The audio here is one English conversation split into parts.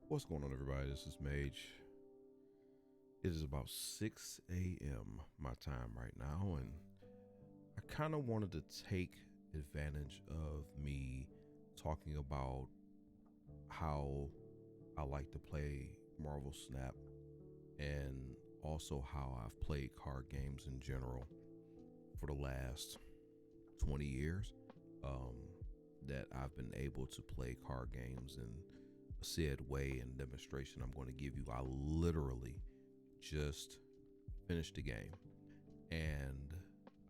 What's going on, everybody? This is Maje. It is about 6 a.m. my time right now, and I kind of wanted to take advantage of me talking about how I like to play Marvel Snap and also how I've played card games in general for the last 20 years. That I've been able to play card games in a said way and demonstration I'm going to give you. I literally just finished the game, and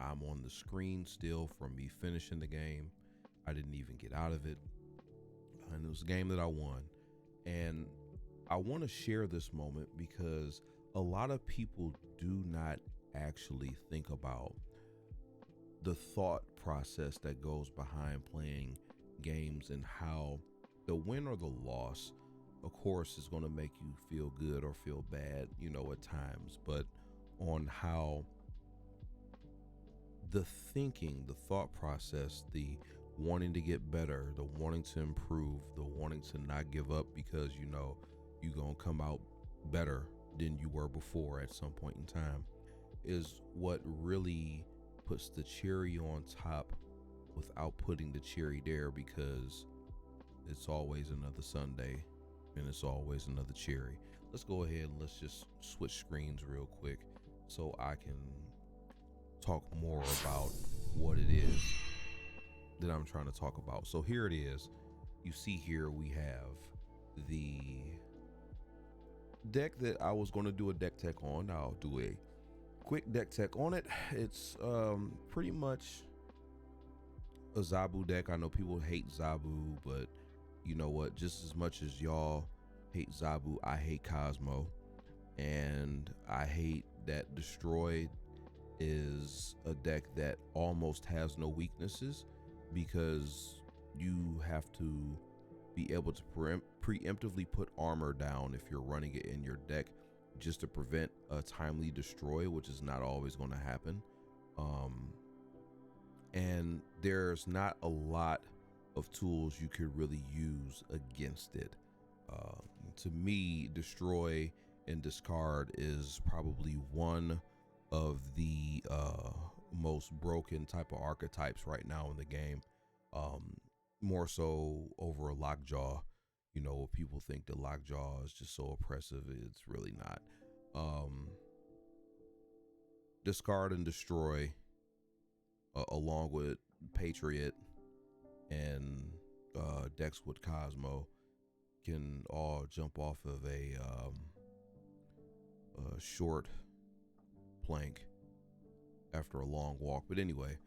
I'm on the screen still from me finishing the game. I didn't even get out of it, and it was a game that I won. And I want to share this moment because a lot of people do not actually think about the thought process that goes behind playing games and how the win or the loss, of course, is going to make you feel good or feel bad, at times, but on how the thinking, the thought process, the wanting to get better, the wanting to improve, the wanting to not give up because you're going to come out better than you were before at some point in time is what really puts the cherry on top without putting the cherry there, because it's always another Sunday and it's always another cherry. Let's go ahead and let's just switch screens real quick so I can talk more about what it is that I'm trying to talk about. So here it is. You see here we have the deck that I was going to do a deck tech on. I'll do a quick deck tech on it. It's pretty much a Zabu deck. I know people hate Zabu, but you know what? Just as much as y'all hate Zabu, I hate Cosmo, and I hate that Destroy is a deck that almost has no weaknesses, because you have to be able to preemptively put armor down if you're running it in your deck, just to prevent a timely destroy, which is not always going to happen. And there's not a lot of tools you could really use against it. To me, destroy and discard is probably one of the most broken type of archetypes right now in the game. More so over a lockjaw. People think that lockjaw is just so oppressive. It's really not. Discard and destroy, along with Patriot and decks with Cosmo, can all jump off of a short plank after a long walk. But anyway,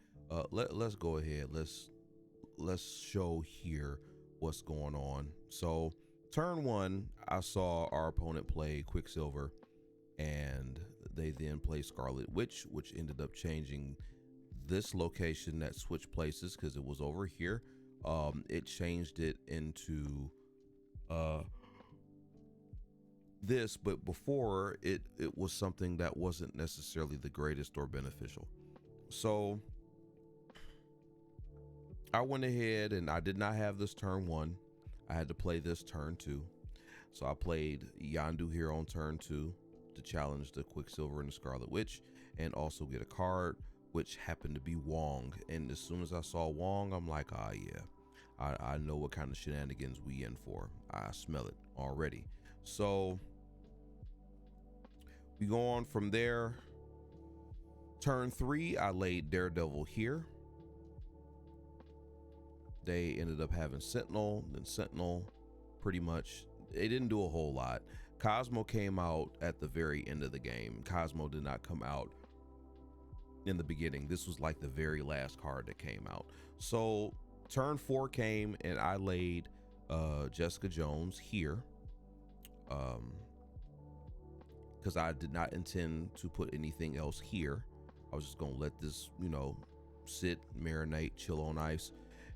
let's go ahead. Let's show here what's going on. So turn one, I saw our opponent play Quicksilver, and they then play Scarlet Witch, which ended up changing this location that switched places because it was over here. It changed it into this, but before it was something that wasn't necessarily the greatest or beneficial. So I went ahead and I did not have this turn one. I had to play this turn two. So I played Yondu here on turn two to challenge the Quicksilver and the Scarlet Witch, and also get a card which happened to be Wong. And as soon as I saw Wong, I'm like, yeah, I know what kind of shenanigans we in for. I smell it already. So we go on from there. Turn three, I laid Daredevil here. They ended up having Sentinel, then Sentinel, pretty much. They didn't do a whole lot. Cosmo came out at the very end of the game. Cosmo did not come out in the beginning. This was like the very last card that came out. So turn four came, and I laid Jessica Jones here, because I did not intend to put anything else here. I was just gonna let this, sit, marinate, chill on ice.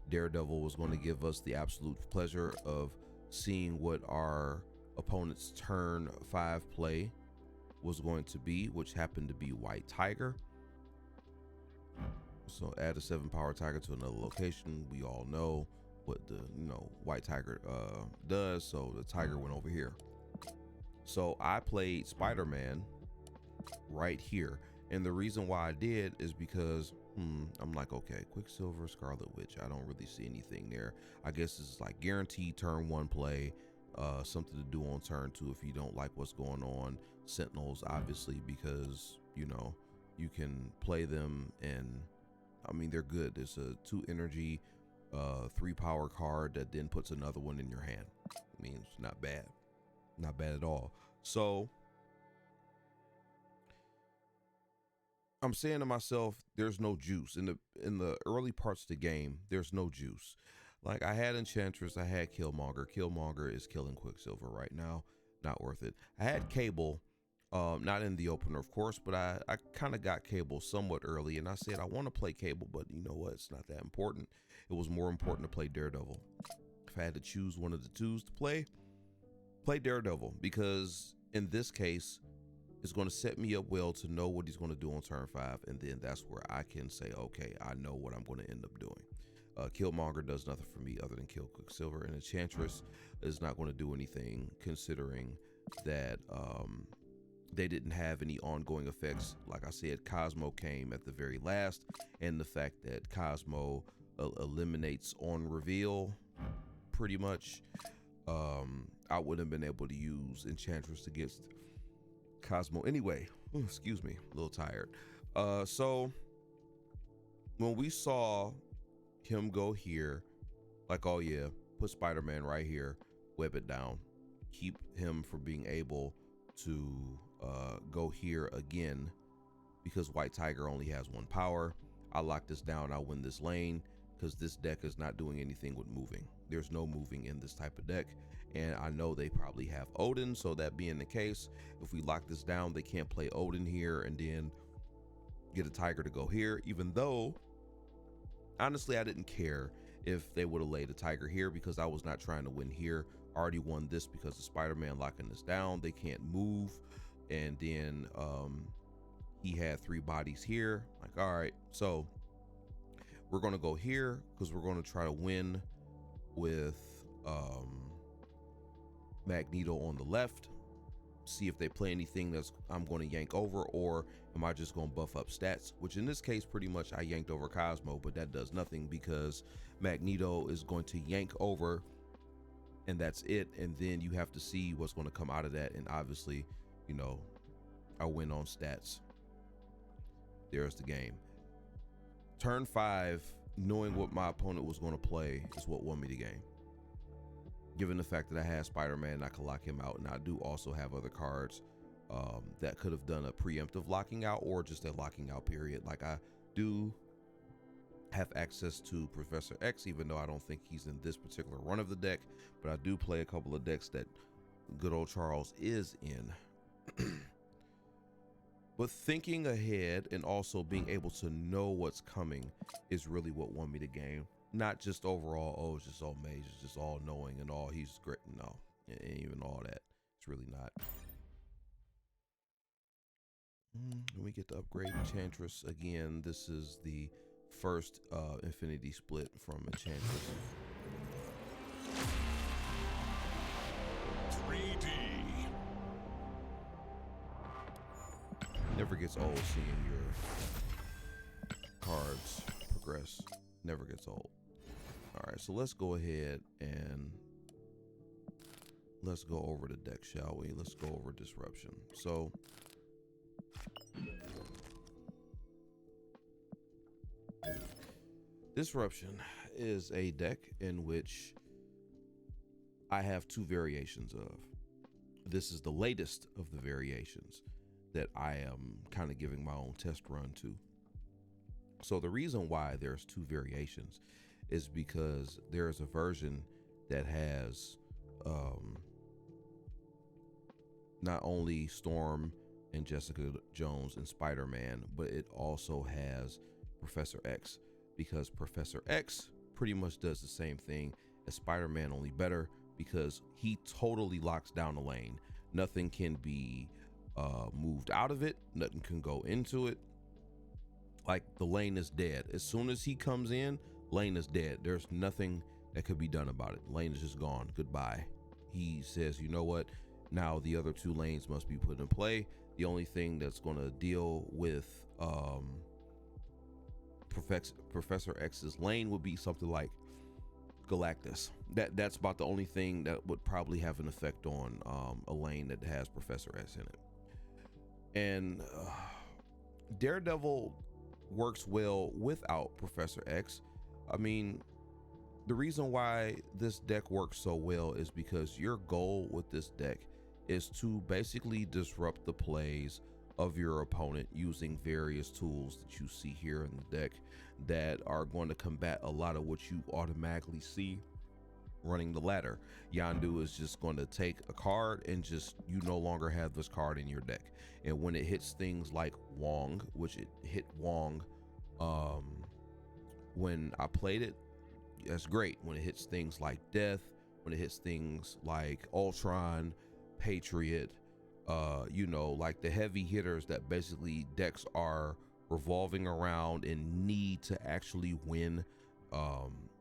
Daredevil was going to give us the absolute pleasure of seeing what our opponent's turn five play was going to be, which happened to be White Tiger. So add a 7 power tiger to another location. We all know what the White Tiger does. So the tiger went over here. So I played Spider-Man right here, and the reason why I did is because I'm like, okay, Quicksilver, Scarlet Witch, I don't really see anything there. I guess it's like guaranteed turn 1 play, something to do on turn 2 if you don't like what's going on. Sentinels, obviously, because you can play them, and I mean they're good. It's a 2 energy 3 power card that then puts another one in your hand. I mean, it's not bad at all. So I'm saying to myself, there's no juice in the early parts of the game. There's no juice. Like, I had Enchantress, I had Killmonger. Killmonger is killing Quicksilver right now. Not worth it. I had Cable, not in the opener, of course, but I kind of got Cable somewhat early, and I said I want to play Cable, but you know what? It's not that important. It was more important to play Daredevil. If I had to choose one of the twos to play Daredevil, because in this case, it's going to set me up well to know what he's going to do on turn 5, and then that's where I can say, okay, I know what I'm going to end up doing. Killmonger does nothing for me other than kill Quicksilver, and Enchantress is not going to do anything, considering that they didn't have any ongoing effects. Like I said, Cosmo came at the very last, and the fact that Cosmo eliminates on reveal pretty much, I wouldn't have been able to use Enchantress against Cosmo anyway. Ooh, excuse me, a little tired. So when we saw him go here, like, oh yeah, put Spider-Man right here, web it down, keep him from being able to go here again, because White Tiger only has 1 power. I lock this down, I win this lane, because this deck is not doing anything with moving. There's no moving in this type of deck, and I know they probably have Odin, so that being the case, if we lock this down, they can't play Odin here and then get a Tiger to go here, even though honestly I didn't care if they would have laid a Tiger here, because I was not trying to win here. I already won this because of Spider-Man locking this down. They can't move, and then he had 3 bodies here. Like, all right, so we're going to go here because we're going to try to win with Magneto on the left, see if they play anything that's I'm going to yank over, or am I just going to buff up stats, which in this case pretty much I yanked over Cosmo, but that does nothing because Magneto is going to yank over, and that's it. And then you have to see what's going to come out of that, and obviously, I win on stats. There's the game. Turn 5, knowing what my opponent was going to play is what won me the game. Given the fact that I had Spider-Man, I could lock him out, and I do also have other cards that could have done a preemptive locking out or just a locking out period. Like, I do have access to Professor X, even though I don't think he's in this particular run of the deck, but I do play a couple of decks that good old Charles is in. But thinking ahead and also being able to know what's coming is really what won me the game. Not just overall, oh, it's just all Maje, it's just all knowing and all he's great. No, it ain't even all that. It's really not. We get to upgrade Enchantress again. This is the first Infinity split from Enchantress. 3D. Never gets old seeing your cards progress. Never gets old. All right, so let's go ahead and let's go over the deck, shall we? Let's go over Disruption. So Disruption is a deck in which I have 2 variations of. This is the latest of the variations that I am kind of giving my own test run to. So the reason why there's 2 variations is because there's a version that has not only Storm and Jessica Jones and Spider-Man, but it also has Professor X, because Professor X pretty much does the same thing as Spider-Man, only better, because he totally locks down the lane. Nothing can be moved out of it, nothing can go into it. Like, the lane is dead. As soon as he comes in, lane is dead. There's nothing that could be done about it. Lane is just gone. Goodbye. He says, you know what? Now the other two lanes must be put in play. The only thing that's going to deal with Professor X's lane would be something like Galactus. That's about the only thing that would probably have an effect on a lane that has Professor X in it. And Daredevil works well without Professor X. I mean, the reason why this deck works so well is because your goal with this deck is to basically disrupt the plays of your opponent using various tools that you see here in the deck that are going to combat a lot of what you automatically see running the ladder. Yondu is just going to take a card and just, you no longer have this card in your deck. And when it hits things like Wong, which it hit Wong when I played it, that's great. When it hits things like Death, when it hits things like Ultron, Patriot, you know, like the heavy hitters that basically decks are revolving around and need to actually win,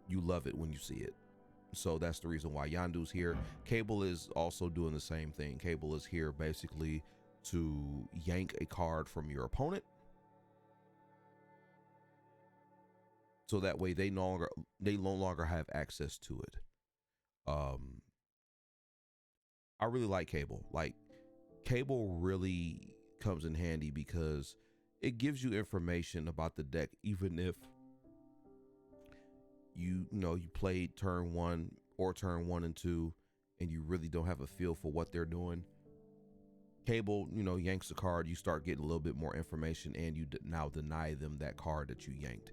you love it when you see it. So that's the reason why Yondu's here. Cable is also doing the same thing. Cable is here basically to yank a card from your opponent, so that way they no longer have access to it. I really like Cable. Like, Cable really comes in handy because it gives you information about the deck, even if you played turn 1 or turn 1 and 2 and you really don't have a feel for what they're doing. Cable, yanks a card, you start getting a little bit more information, and you now deny them that card that you yanked.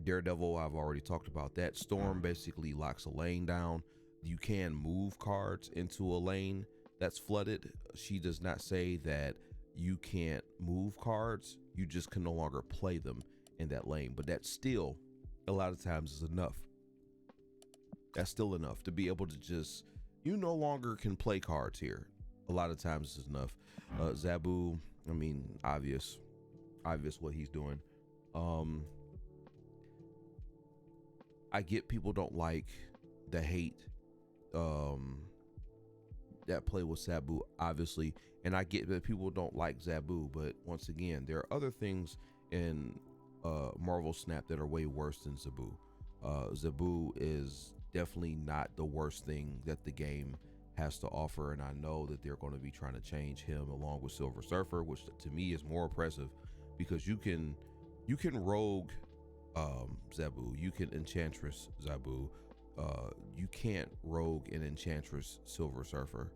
Daredevil, I've already talked about that. Storm basically locks a lane down. You can move cards into a lane that's flooded. She does not say that you can't move cards, you just can no longer play them in that lane, but that still a lot of times is enough. That's still enough to be able to just, you no longer can play cards here. A lot of times is enough. Zabu, I mean, obvious what he's doing. I get people don't like the hate that play with Zabu, obviously, and I get that people don't like Zabu, but once again, there are other things in Marvel Snap that are way worse than Zabu. Zabu is definitely not the worst thing that the game has to offer, and I know that they're going to be trying to change him along with Silver Surfer, which to me is more oppressive, because you can rogue Zabu, you can enchantress Zabu, you can't rogue and enchantress Silver Surfer,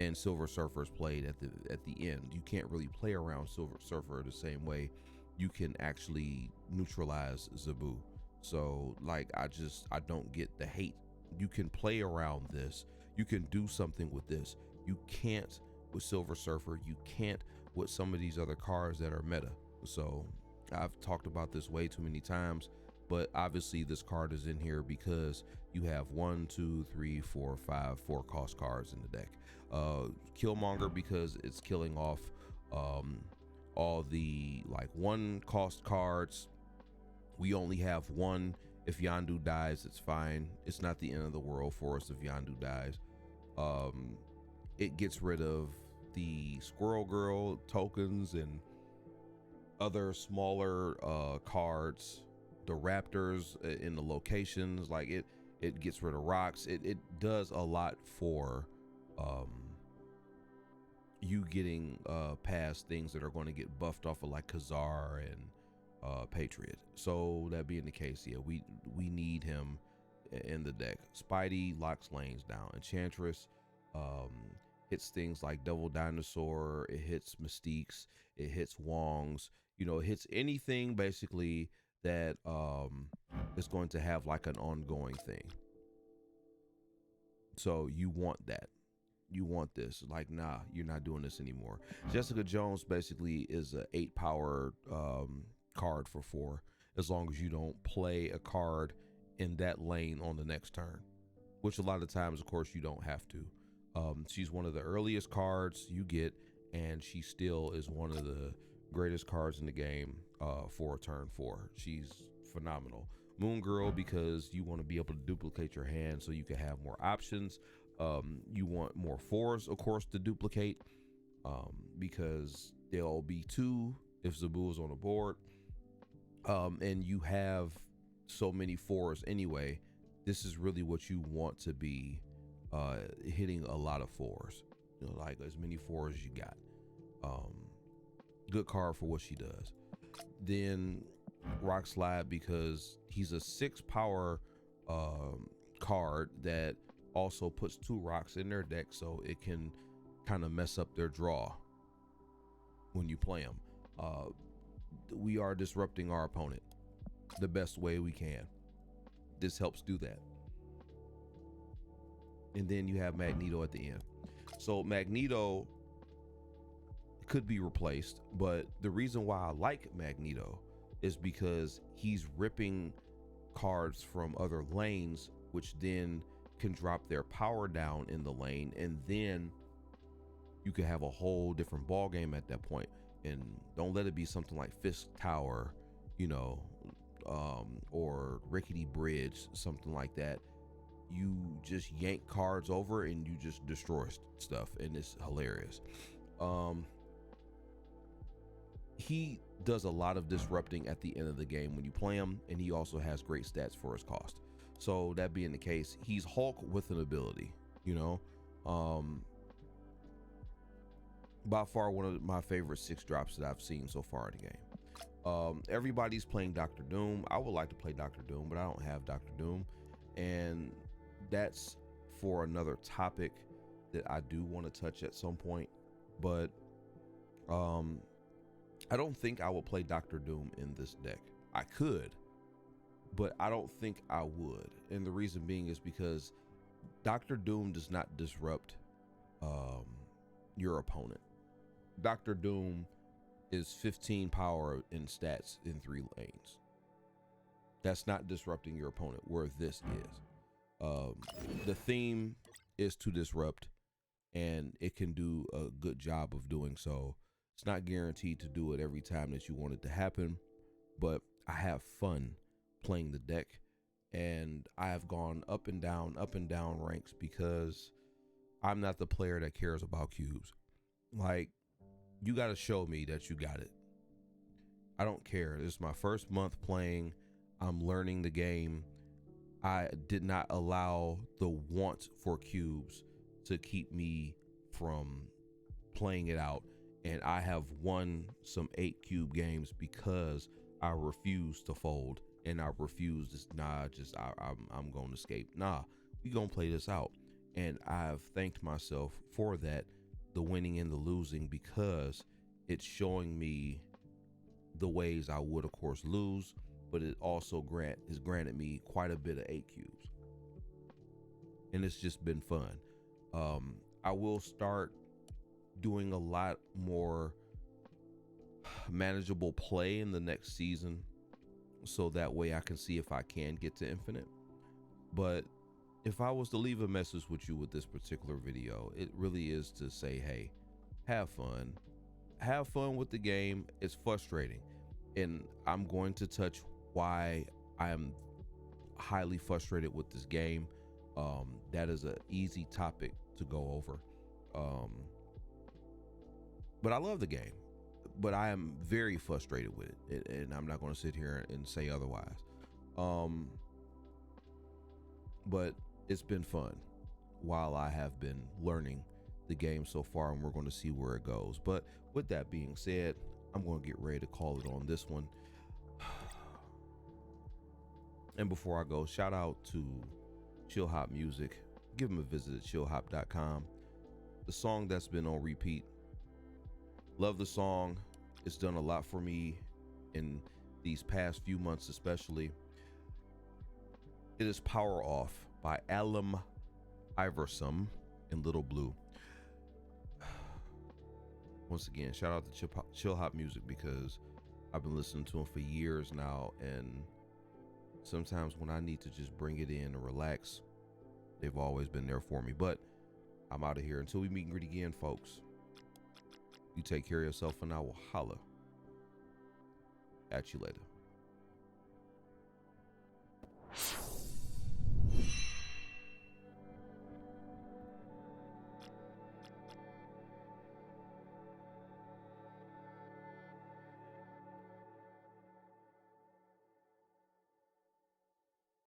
and Silver Surfer is played at the end. You can't really play around Silver Surfer the same way you can actually neutralize Zabu. So like, I don't get the hate. You can play around this, you can do something with this. You can't with Silver Surfer, you can't with some of these other cards that are meta. So I've talked about this way too many times, but obviously this card is in here because you have 4 cost cards in the deck. Killmonger, because it's killing off all the like 1 cost cards. We only have 1. If Yondu dies, it's fine. It's not the end of the world for us if Yondu dies. It gets rid of the Squirrel Girl tokens and other smaller cards, the raptors in the locations. Like, it gets rid of rocks. It does a lot for you getting past things that are going to get buffed off of, like Khazar and Patriot. So that being the case, yeah, we need him in the deck. Spidey locks lanes down. Enchantress hits things like Devil Dinosaur, it hits Mystiques, it hits Wongs, it hits anything basically that is going to have like an ongoing thing. So you want that. You want this. Like, nah, you're not doing this anymore. Jessica Jones basically is a 8 power card for 4, as long as you don't play a card in that lane on the next turn, which a lot of times, of course, you don't have to. She's one of the earliest cards you get, and she still is one of the greatest cards in the game for turn 4. She's phenomenal. Moon Girl because you want to be able to duplicate your hand so you can have more options. You want more fours, of course, to duplicate, because there'll be two if Zabu is on the board, and you have so many fours anyway. This is really what you want to be hitting a lot of fours, like as many fours as you got. Good card for what she does. Then Rock Slide because he's a 6 power card that also puts 2 rocks in their deck, so it can kind of mess up their draw when you play them. We are disrupting our opponent the best way we can. This helps do that. And then you have Magneto at the end. So Magneto could be replaced, but the reason why I like Magneto is because he's ripping cards from other lanes, which then can drop their power down in the lane, and then you could have a whole different ball game at that point. And don't let it be something like Fisk Tower, or Rickety Bridge, something like that. You just yank cards over and you just destroy stuff, and it's hilarious. He does a lot of disrupting at the end of the game when you play him, and he also has great stats for his cost. So that being the case, he's Hulk with an ability, by far one of my favorite 6 drops that I've seen so far in the game. Everybody's playing Dr. Doom. I would like to play Dr. Doom, but I don't have Dr. Doom, and that's for another topic that I do want to touch at some point. But I don't think I will play Dr. Doom in this deck. I could, but I don't think I would. And the reason being is because Dr. Doom does not disrupt your opponent. Dr. Doom is 15 power in stats in 3 lanes. That's not disrupting your opponent, where this is. The theme is to disrupt, and it can do a good job of doing so. It's not guaranteed to do it every time that you want it to happen, but I have fun playing the deck, and I have gone up and down ranks because I'm not the player that cares about cubes. Like, you got to show me that you got it. I don't care. This is my first month playing. I'm learning the game. I did not allow the want for cubes to keep me from playing it out. And I have won some 8 cube games because I refuse to fold, and I refuse this. I'm going to escape. We gonna play this out. And I've thanked myself for that, the winning and the losing, because it's showing me the ways I would, of course, lose, but it also has granted me quite a bit of 8 cubes, and it's just been fun. I will start doing a lot more manageable play in the next season, so that way I can see if I can get to infinite. But if I was to leave a message with you with this particular video, it really is to say, hey, have fun with the game. It's frustrating, and I'm going to touch why I am highly frustrated with this game. That is an easy topic to go over. But I love the game, but I am very frustrated with it, and I'm not going to sit here and say otherwise. But it's been fun while I have been learning the game so far, and we're going to see where it goes. But with that being said, I'm going to get ready to call it on this one. And before I go, shout out to Chill Hop Music. Give them a visit at chillhop.com. The song that's been on repeat. Love the song. It's done a lot for me in these past few months, especially. It is Power Off by Alum Iverson and Little Blue. Once again, shout out to Chill Hop Music, because I've been listening to them for years now, and sometimes when I need to just bring it in and relax, they've always been there for me. But I'm out of here. Until we meet and greet again, folks, you take care of yourself, and I will holler at you later.